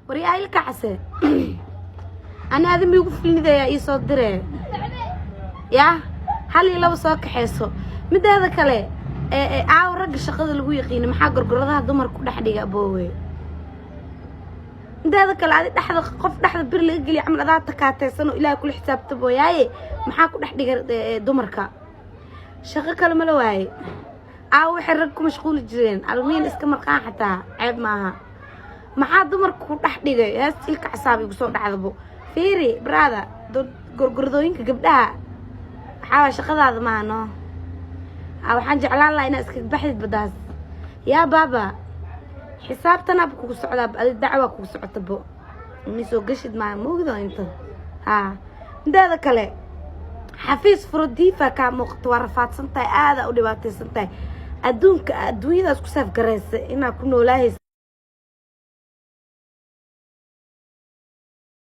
ورياي الكعسة أنا هذا ميوقف لي ذا يصدره يا هل لو ساك حسه مد هذا كله رج الشقة اللي هو يقين محاجر قرضها دمر كل حد يجابوه مد هذا كله عاد أحد قف أحد بير اللي يجي عمل هذا تكاتة سنة إلى كل حساب تبوه ياي محاك كل حد دمرك شقة كلمة لواي حرككم مشغول جرين علمين اسكمر قاع حتى عيب معها maxaa dumarku dhax dhigay heestilka xisaabi ugu soo dhacdabo fiiri brada gurgurdooyinka gabdhaha waxa shaqadaada maano waxaan jeclaan lahaa inaad iska baxdid badaas yaa baba xisaabtana ku socdaa adi dacwa ku socotabo inii soo gashid ma moogdo inta indaada kale xafiis furdiifa ka muuqato warafaadsantahay aada u dhibaataysantahay adduunyada isku saaf gareysa inaa ku noolaahay